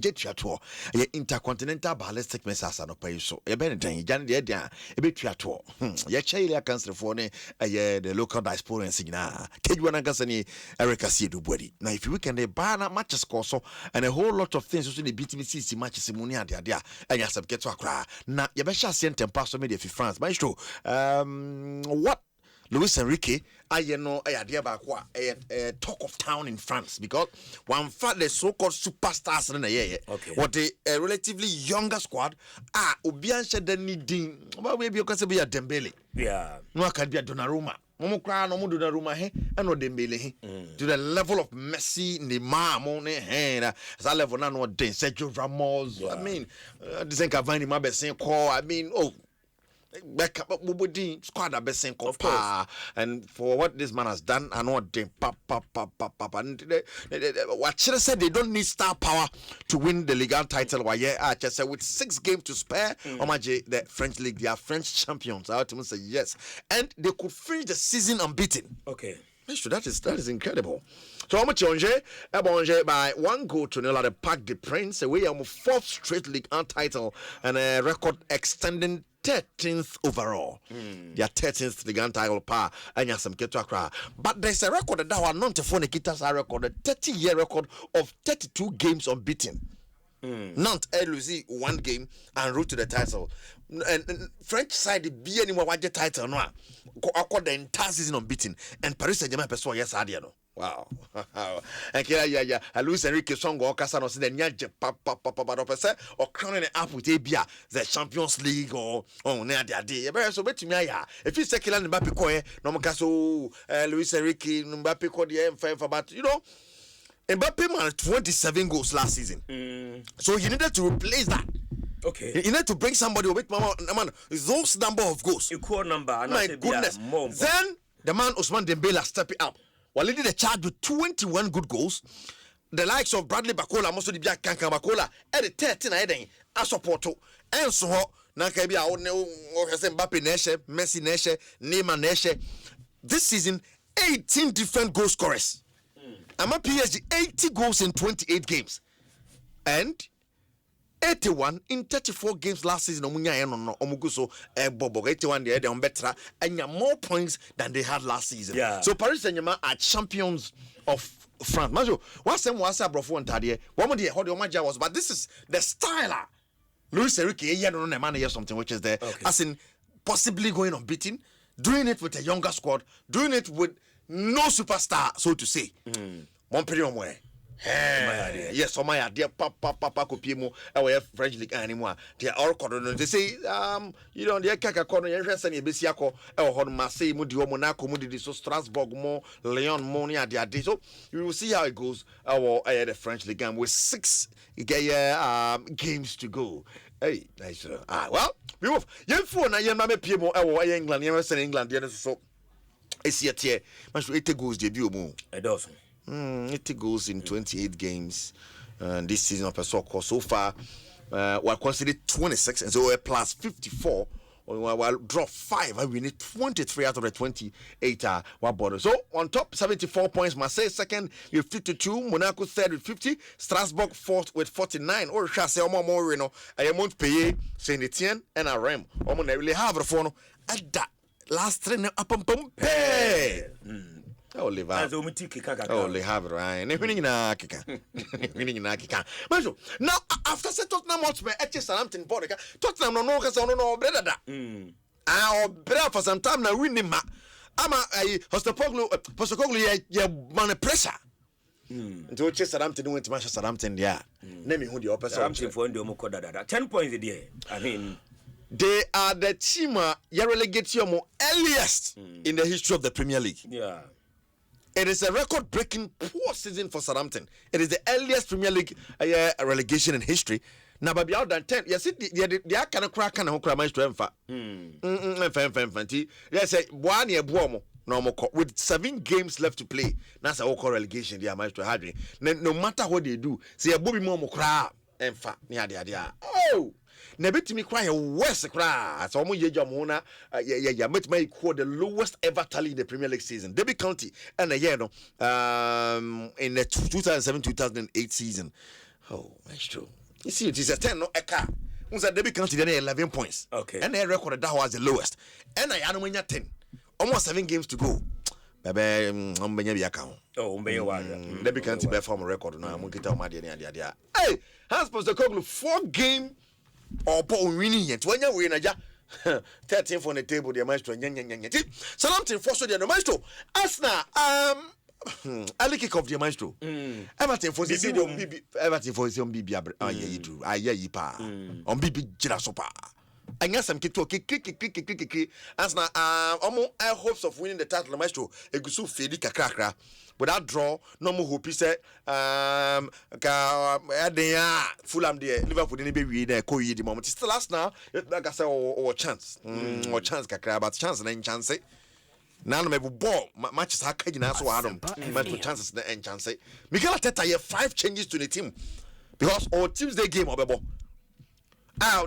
jet triato intercontinental ballistic missiles no pay so e ben dan jan de dia e be triato ye chaile cancer for ne the local diaspora and signa keju na gasa ni Erica Siedu body now if you weekend dey ba na matches ko so and a whole lot of things so the BTBC matches mu ni ade ade a anya sab get to akra na ye be sha sent pass so me dey fi France maestro what Luis Enrique, I know a idea about what a talk of town in France because one fact the so-called superstars in the year. Okay. What a relatively younger squad Obian said the needing maybe you can say be a Dembele. Yeah. No can be a Donnarumma. Momo cry no more Donnarumma and no Dembele to the level of Messi, Neymar, Mone that level now no Sergio Ramos. Yeah. I mean this ain't Cavani my best call. I mean back up squad a best and for what this man has done and what they and what should I said they don't need star power to win the Liga title. Why I just said with 6 games to spare the French league, they are French champions. I would say yes, and they could finish the season unbeaten. Okay, that is incredible. So how much Onge by 1 goal to nil at the Parc des Princes away on 4th straight league title and a record extending 13th overall. Their 13th Ligue title power and some Ketuakra. But there's a record that our non-Tefone Kitas record, a 30-year record of 32 games unbeaten. Nantes lose 1 game and route to the title. And French side be anymore what the title no. Accord the entire season unbeaten. And Paris Saint-Germain person yes adiano. Wow. And yeah. Luis Enrique song or Casano said the nyaje papa or crowning it up with Abia the Champions League or near the day. So bet me ya. If you say Kylian Mbappe ko no makaso Luis Enrique Mbappe ko the M5 but you know Mbappe man 27 goals last season. So he needed to replace that. Okay. You need to bring somebody with man those number of goals. Equal number. My goodness. Then the man Ousmane Dembele stepping up. While leading the charge with 21 good goals, the likes of Bradley Bacola, most of the Biak Kanka Bacola, at the 13 I support and so Nakabi Mbappe Neshe, Messi Neshe, Neymar Neshe. This season, 18 different goal scorers. I'm a PSG 80 goals in 28 games. And 81 in 34 games last season. Omuguso Bobo 81 they are better and more points than they had last season. Yeah. So Paris Saint-Germain are champions of France. Majo, what's them was a brofo and Tadie? One of the how the Omaja was, but this is the styler. Luis Enrique, yeah, no man here something which is there. Okay. As in possibly going unbeaten, doing it with a younger squad, doing it with no superstar, so to say. One period way. Yes, so my idea, papa, copiemo, our French league anymore. They are all corner. They say, you know, the Kaka corner, Yasani Besiaco, or Marseille, Mudio, Monaco, Mudi, so Strasbourg, more Leon, Monia, the idea. So you will see how it goes. Our the French league with 6 games to go. Hey, nice. Well, we move. Young phone, I am a PMO, our England, England, so it's yet here. Must 80 goals debut. It doesn't. 80 goals in 28 games this season of a soccer so far. We're considered 26 and so we're plus 54. We'll drop 5 and we need 23 out of the 28 border. So on top 74 points, Marseille second with 52, Monaco third with 50, Strasbourg fourth with 49. Or shall say more Reno, I won't pay Saint Etienne and a Rem. I'm gonna really have a phone at that last train up pay. Oh, live out. Oh, they have it right. Winning na kika. Winning na kika. Now, after Tottenham Hotspur, Southampton, Tottenham no no better that. I'll better for some time now. Winning ma. I'm a Postacoglu, yeah, man pressure. Until Southampton went to Manchester Southampton, yeah. Name me who the upper Southampton for the 10 points a day. I mean, they are the team you relegate your more earliest in the history of the Premier League. Yeah. It is a record-breaking poor season for Southampton. It is the earliest Premier League relegation in history. Now, by out than 10, yes, they are kind of crack and hook managed to emfa. Yes, 1 year buomo normal with 7 games left to play. That's a whole relegation. They are managed to have it. No matter what they do, say a bobby momo crab emfa. Oh. Nebeti me cry worse cry. So mo ye jamona met my equal the lowest ever tally in the Premier League season. Derby County and a year no in the 2007-2008 season. Oh, that's true. You see, it is a 10 no eka. Once a debut comes to the 11 points. Okay. And they recorded that was the lowest. And I am 10. Almost 7 games to go. Baby, be account. Oh, Debut can't be from a record now. I'm going to tell my dear. Hey, Hans Postecoglou 4 game or winning yet. When you win a 13 for the table, the maestro. Something for the maestro. Asna, early kick of the maestro. Everything for the everything for some BB. I hear you pa on BB Jirasopa. I guess some kick as now hopes of winning the title maestro egusu fedi kakrakra but that draw no more hope say Fulham there Liverpool didn't be we there ko the moment still last now like I say or chance kakra but chance na chance now me ball matches ha kagina so adam but chances na chance Mikel Arteta here 5 changes to the team because all Tuesday game obebo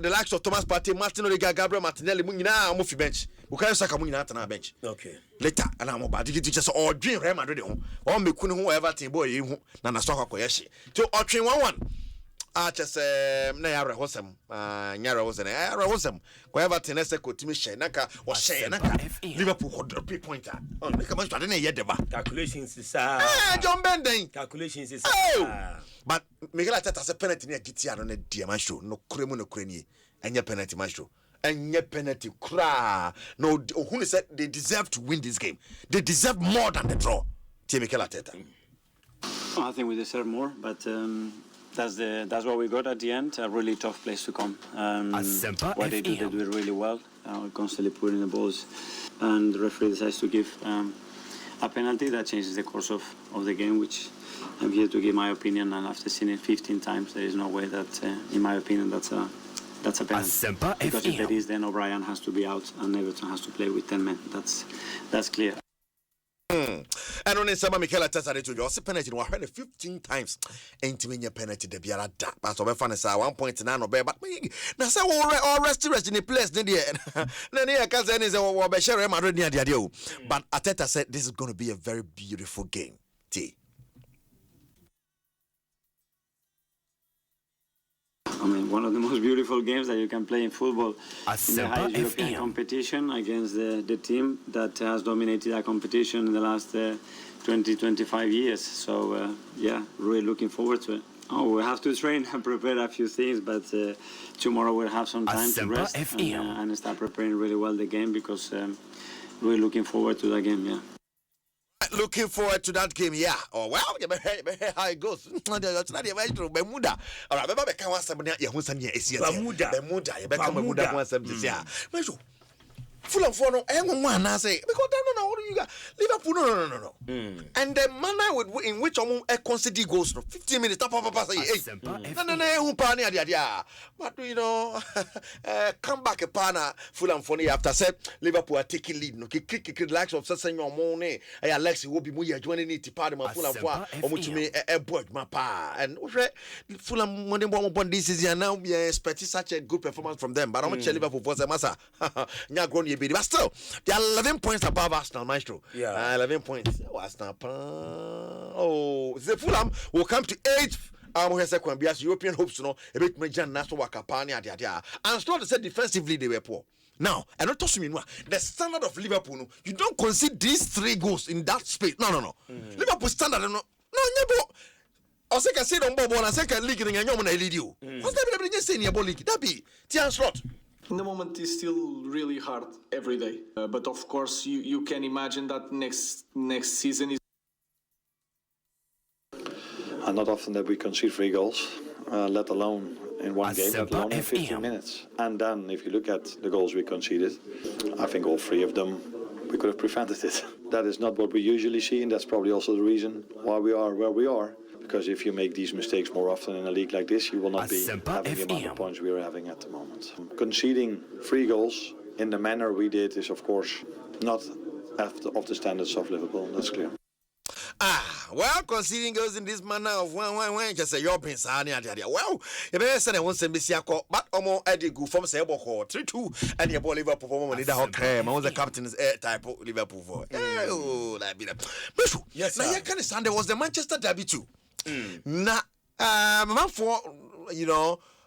the likes of Thomas Partey, Martin Odegaard, Gabriel Martinelli, Munina, I'm off bench. Bukayo Saka Munina na bench. Okay. Later, and I'm about to get just all dream Real Madrid or me kunu whoever team boy you na na soka koyeshi. To all train 1-1. Just na yara hosem, nyara hosem. Whoever tenese ko timi share naka or share naka. Liverpool hold 3 pointer. Oh, make man start na yedeba. Calculations is John Benden. Calculations is But Mikel Arteta has a penalty near GTR on a diamancho, no cremo no creni, and your penalty maestro. And your penalty cry. No, who said they deserve to win this game? They deserve more than the draw. Mikel Arteta. I think we deserve more, but that's what we got at the end. A really tough place to come. Asempa what they do really well. Constantly putting the balls, and the referee decides to give a penalty that changes the course of the game, which I'm here to give my opinion, and after seeing it 15 times, there is no way that, in my opinion, that's a penalty. Asempa because if there is, then O'Brien has to be out, and Everton has to play with 10 men. That's clear. And on Sama Mikel Arteta to your penalty 15 times. Ain't me penalty the biara da. But so fan is 1.9 or but na say all rest in the place there. Na near Kazen is a share Madrid near the deal. But Arteta said this is going to be a very beautiful game. I mean, one of the most beautiful games that you can play in football. In the highest European FM. competition against the team that has dominated that competition in the last 20-25 years. So, yeah, really looking forward to it. Oh, we have to train and prepare a few things, but tomorrow we'll have some time to rest and start preparing really well the game because we're looking forward to that game, yeah. Looking forward to that game, yeah. Oh, well, how it goes. That's not the Bermuda. All right, remember, can want somebody here who's here? Bermuda. You better Bermuda wants something. Yeah. Fulham for no, everyone I say because no, what do you got? Liverpool, no. And the manner in which concede goes 15 minutes, top. But you know, come back a partner Fulham for after said Liverpool are taking lead. No, kick likes of Sassan your money. Alexi will be more joining it to party my Fulham for or much me a boy, my pa. And Fulham money one this is now we expect such a good performance from them. But I'm Liverpool for the massa. But still, they are 11 points above Arsenal, maestro. Yeah, 11 points. Arsenal. Oh, the Fulham will come to 8th. European hopes to know a bit major national Wakapani. And still, they said defensively they were poor. Now, and not to me, the standard of Liverpool, you don't concede these 3 goals in that space. No. Liverpool standard, no. I say I said on Bobo and I say league in your lead you. What's that saying in your league? That be Tian Slot. In the moment, it's still really hard every day. But of course, you can imagine that next season is. And not often that we concede 3 goals, let alone in one game, let alone in 15 minutes. And then, if you look at the goals we conceded, I think all 3 of them we could have prevented it. That is not what we usually see, and that's probably also the reason why we are where we are. Because if you make these mistakes more often in a league like this, you will not be having the amount of points we are having at the moment. Conceding 3 goals in the manner we did is, of course, not of the standards of Liverpool. That's clear. Well, conceding goes in this manner of one, just say your pins. Well, you better say I won't send me but almost Eddie go from say 3-2, and your ball Liverpool performance in the whole crime. I was the captain's type of Liverpool for. Oh, that be that. Yes, now you can understand there was the Manchester derby too. Now, Man for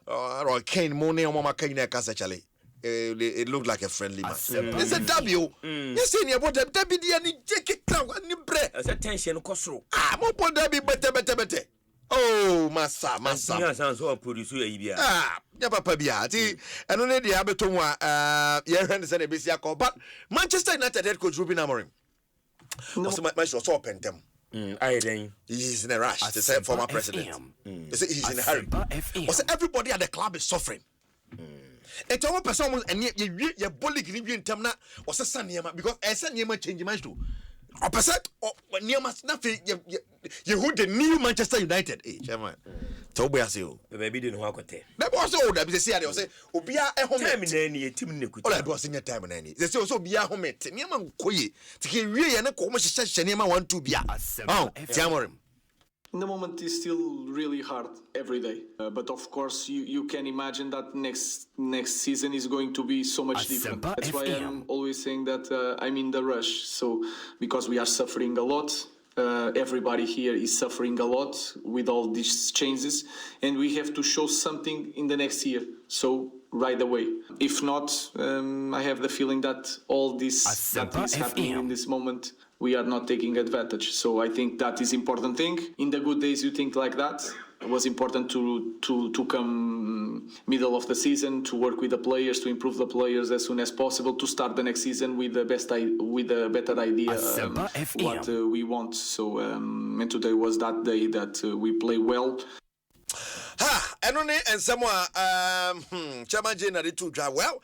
or Kane Money or Mama Kane actually. It looked like a friendly match. It's a W. You see about the W and Jackie Clown and the bread. As a tension cosro. More for Debbie better. Oh, massa. Sounds so produce you. Papa Biati. And only the Abetonwa, Henderson and Bisiako. But Manchester United head coach Ruben Amorim. Also, my show saw Pentem. He's in a rush to say former president. He's in a hurry. Also, everybody at the club is suffering. And to one person and you bully in Tamna was a son because I said near change my too. Or percent or near much nothing. You who the new Manchester United, chairman. Tobias, you maybe didn't walk with it. That was all that they say. They say, Obia a home in all I was in your time in any. They say also be a home at Niaman Koyi to hear really and a commercial Nema want to be a Jamorim. In the moment, it's still really hard every day. But of course, you can imagine that next season is going to be so much different. That's why I'm always saying that I'm in the rush. So because we are suffering a lot, everybody here is suffering a lot with all these changes, and we have to show something in the next year. So right away. If not, I have the feeling that all this that is happening in this moment, we are not taking advantage. So I think that is important thing. In the good days, you think like that. It was important to come middle of the season, to work with the players, to improve the players as soon as possible, to start the next season with a better idea what we want. So and today was that day that we play well. And someone Chairman Jane they too drive well.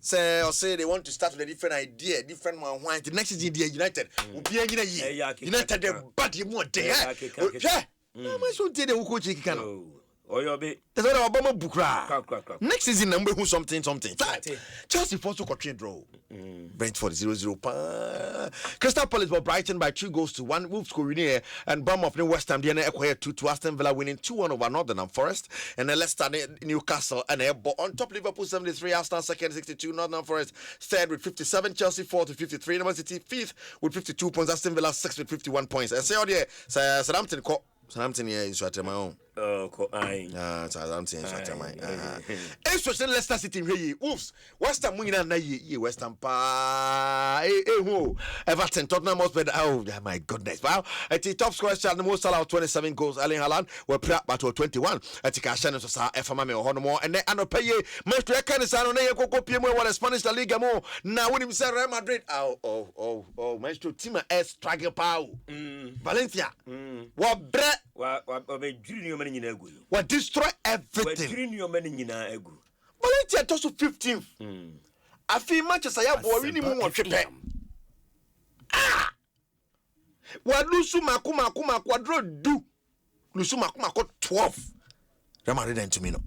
Say they want to start with a different idea, different one. Why the next is India United will be a year. United the body more there. No, my son did the coach can. That's what Obama book. Next season number who something. Chelsea forced to continue draw. Brentford 0-0. Crystal Palace were Brighton by 2-1. Wolves scoring here and Bournemouth in West Ham. DNA acquired 2 Aston Villa winning 2-1 over Nottingham Forest. And then Leicester Newcastle and on top Liverpool 73, Arsenal second 62, Nottingham Forest third with 57, Chelsea 4th with 53, Number City 5th with 52 points, Aston Villa 6th with 51 points. And say all there, Southampton here is what my own. Southampton is my especially Leicester City really. Wolves. West Ham winning na ye West Ham pa. Everton Tottenham Hotspur. Oh my goodness. Wow. At the top scorer chart the most allowed 27 goals. Erling Haaland were prep battle 21. At the Cashan so sa FMA me ho more and then pay match to can say no na ye koko pie mo wa Spanish La Liga mo. Na win him say Real Madrid. Oh match to team S struggle pa. Valencia. What what destroy everything. Valencia toss to 15th. I feel Manchester boy winning more tripe. What Lusu Makuma quadro do? Lusu Makuma 12. Ramari then to me no.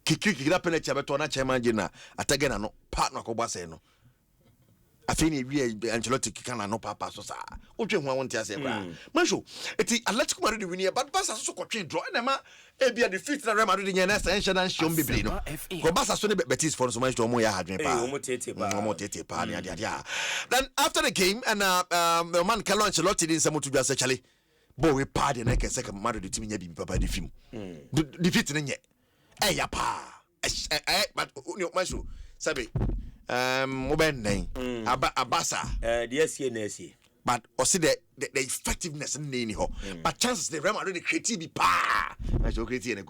Kiki up in a chabatona chairman Jena. Atagena no partner Kobaseno. I think we Ancelotti can no papa so sa. Oje ho won tia se bra. Manso, eti Atletico Madrid win here but Barca so kwatwe draw na ma e bia defeat na Real Madrid nya na essential and show bebre no. Ko Barca so ne Betis for so much to omo ya hadwen pa. Omo tete pa na dia. Then after the game and the man Carlo Ancelotti din say motu bia say chale. Bo we pa de na ke say Madrid team nya bi papa de film. Defeat ne nye. Ya pa. But Manso, sabe Abasa. But also the effectiveness in the but chances the Real Madrid creative pa. I show creative and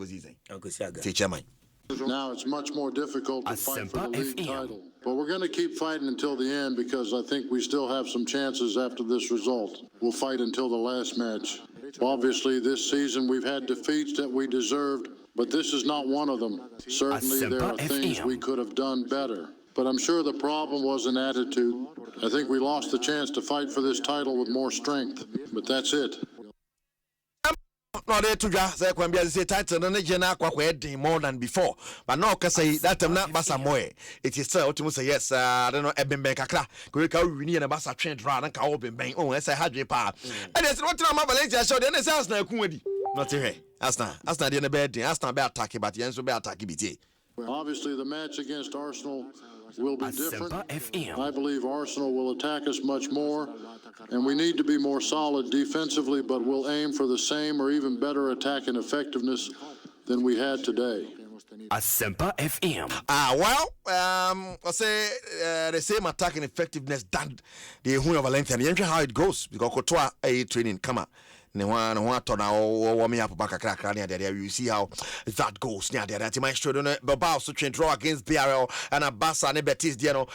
now it's much more difficult to fight for the league title. But we're going to keep fighting until the end because I think we still have some chances after this result. We'll fight until the last match. Obviously, this season we've had defeats that we deserved, but this is not one of them. Certainly there are things we could have done better. But I'm sure the problem was an attitude. I think we lost the chance to fight for this title with more strength. But that's it. No, there to just say when be say title no jena kwa more than before. But now can say that time na basa moe. It is so to say yes, I don't know ebemben kakra. Ko ka wini na basa train dra na ka obemben. Oh, say hadwe pa. And there's what na Valencia show dey say Arsenal ku wadi. Not here. Arsenal dey na bed. Arsenal be attack but Yenso be attack bi tie. Obviously, the match against Arsenal will be different. I believe Arsenal will attack us much more, and we need to be more solid defensively, but we'll aim for the same or even better attacking effectiveness than we had today. Asempa FM. I say the same attacking effectiveness than the Valencia. You know how it goes because Courtois a training come on. You see how that goes near there. That my student Bilbao so draw against BRL and a Barca and Betis Diano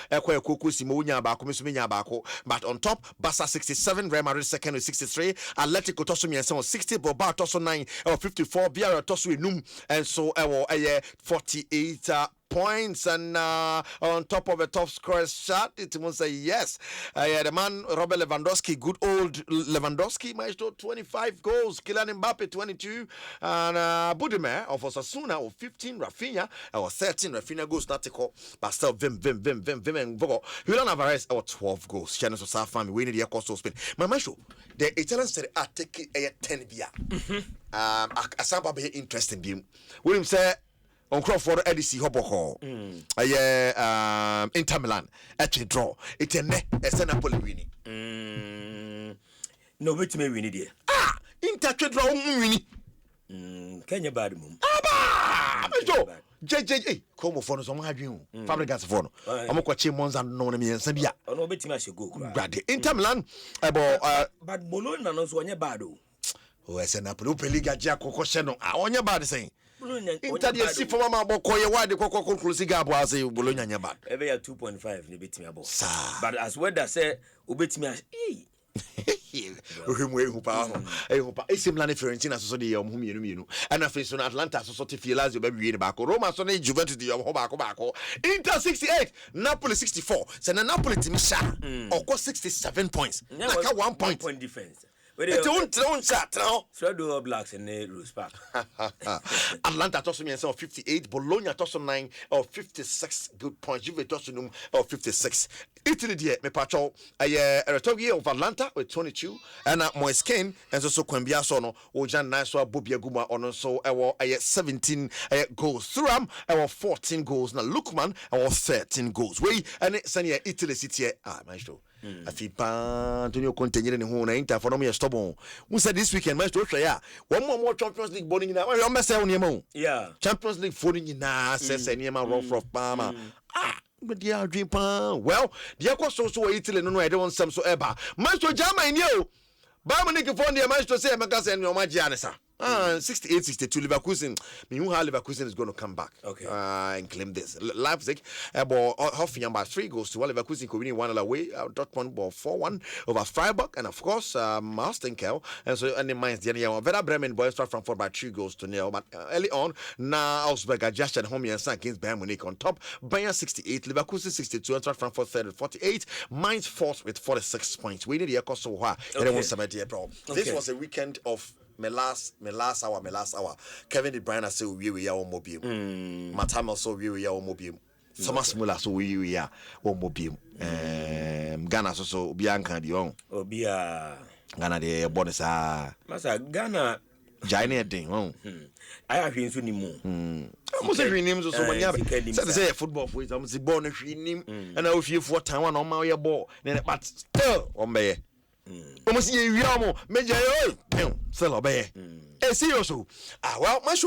but on top Barca 67, Real Madrid second with 63, Atletico Tosumi and 60, Bilbao Tosso 9 or 54, BRL Tosso Num and so 48 points and on top of a top scorer shot it must say yes. The man Robert Lewandowski, good old Lewandowski, maestro 25 goals, Kylian Mbappe 22 and Budimer of Osasuna of 15, Rafinha or 13, Rafinha goals not to but still Vim and Vogo. Julian Alvarez or 12 goals. Channel so South family winning the cost of Spain. My maestro, the Italian Serie A take a 10 via. Asempa be interesting game. William say on Crawford EDC Hoboko. Inter Milan at a draw. It's a Napoli winning. No, wait to me win it. Inter draw winning. Kenya bad mum. JJ, come for some hydrogen. Fabricas for I'm watching Monza no me and Sabia. No, bet me go. Inter Milan, but Bologna knows one your bad. Oh, I said Napoli Liga Jaco Coseno. I want your bad saying. Inter the see for Mama Bokoye why the Coco Cruciga was a Bologna bad. Every 2.5 ni bet me about. But as well that say ubet me Similar Fiorentina so the whom and a face on Atlanta so to feel as you baby back. Roma so Juventus the back. Inter 68, Napoli 64. Send a Napoli team or cost 67 points. Like a 1 point defense. It's own shot now. Fredo Blacks and Rose Park. Atlanta tossed me of 58, Bologna tossed 9 or 56 good points. Juve tossed of 56. Italy, me patrol a retogi of Atlanta with 22, and Moiskin and so Quambia Sono, Ojan Naswa, Bubia Guma on so I 17 goals. Thuram, 14 goals. Now Lukman, 13 goals. We and it's Italy City. Maestro. I feel Antonio Conte in who Inter for me stubborn. Who said this weekend, Maestro? One more Champions League bowling in our Champions League footing in says any man rough of Palmer. But dear dream well, the Aquas also Italy no I don't want some so ever. Maestro Jama in you. Barmanik for the Maestro say Macas and your Magianesa. 68-62 Leverkusen. Me who Leverkusen is going to come back. Okay. And claim this. Leipzig Hoffenheim by 3 goals to Leverkusen could win 1 away. Dortmund ball 4-1 over Freiburg and of course Marstenkel and so and the Mainz Werder Bremen boys Frankfurt by 3 goals to 0. But early on now Augsburg adjusted home and against Bayern Munich on top. Bayern 68, Leverkusen 62, and Frankfurt third with 48. Mainz fourth with 46 points. We need the Kosovo. This was a weekend of my last hour. Kevin De Bruyne say we are on mobile. Matama so we are on mobile. Thomas Muller so we are on mobile. Ghana so Bianca Dion. Obia Ghana the bonus Masa Ghana giant thing. I have been soon more. Almost every name so many. Say football for it. I'm born a name and I will feel for time on my ball. But still on me. Almost a year more, Major, still obey. Seriously. Well, my show.